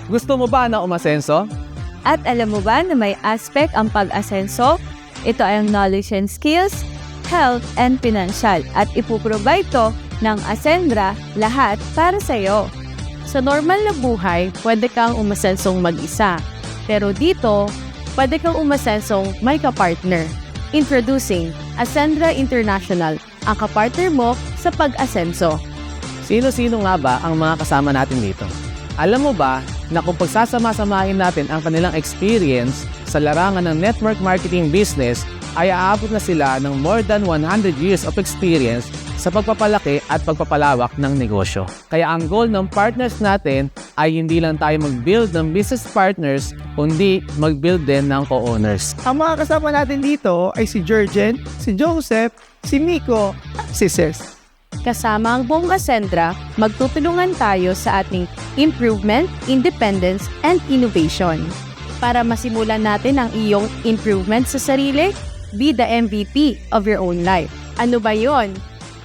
Gusto mo ba na umasenso? At alam mo ba na may aspect ang pag-asenso? Ito ay ang knowledge and skills, health, and financial. At ipuprovide to ng Ascendra lahat para sa'yo. Sa normal na buhay, pwede kang umasensong mag-isa. Pero dito, pwede kang umasensong may kapartner. Introducing Ascendra International, ang kapartner mo sa pag-asenso. Sino-sino nga ba ang mga kasama natin dito? Alam mo ba na kung pagsasama-samahin natin ang kanilang experience sa larangan ng network marketing business, ay aabot na sila ng more than 100 years of experience sa pagpapalaki at pagpapalawak ng negosyo. Kaya ang goal ng partners natin ay hindi lang tayo mag-build ng business partners, kundi mag-build din ng co-owners. Ang mga kasama natin dito ay si Jurgen, si Joseph, si Miko, at si Ces. Kasama ang buong Ascendra, magtutulungan tayo sa ating improvement, independence, and innovation. Para masimulan natin ang iyong improvement sa sarili, be the MVP of your own life. Ano ba yon?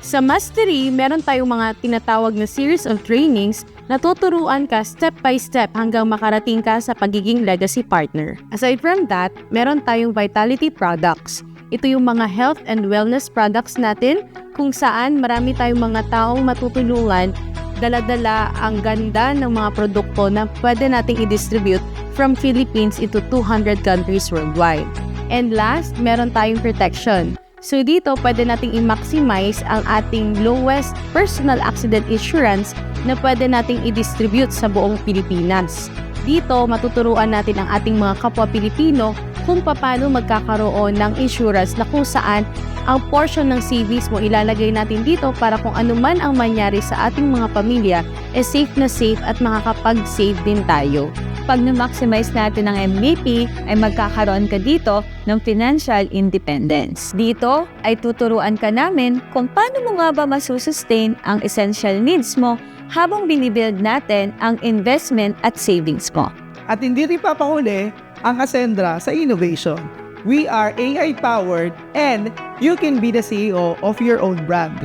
Sa Mastery, meron tayong mga tinatawag na series of trainings na tuturuan ka step by step hanggang makarating ka sa pagiging legacy partner. Aside from that, meron tayong vitality products. Ito yung mga health and wellness products natin kung saan marami tayong mga taong matutulungan, dala-dala ang ganda ng mga produkto na pwede nating i-distribute from Philippines into 200 countries worldwide. And last, meron tayong protection. So dito, pwede nating i-maximize ang ating lowest personal accident insurance na pwede nating i-distribute sa buong Pilipinas. Dito, matuturuan natin ang ating mga kapwa Pilipino kung paano magkakaroon ng insurance na kung saan ang portion ng savings mo ilalagay natin dito para kung ano man ang mangyari sa ating mga pamilya, safe na safe at makakapag-save din tayo. Pag na-maximize natin ang MVP, ay magkakaroon ka dito ng financial independence. Dito ay tuturuan ka namin kung paano mo nga ba masusustain ang essential needs mo habang binibuild natin ang investment at savings mo. At hindi rin papahuli ang Ascendra sa innovation. We are AI-powered and you can be the CEO of your own brand.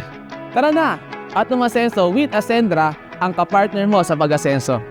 Tara na! At umasenso with Ascendra, ang kapartner mo sa pag-asenso.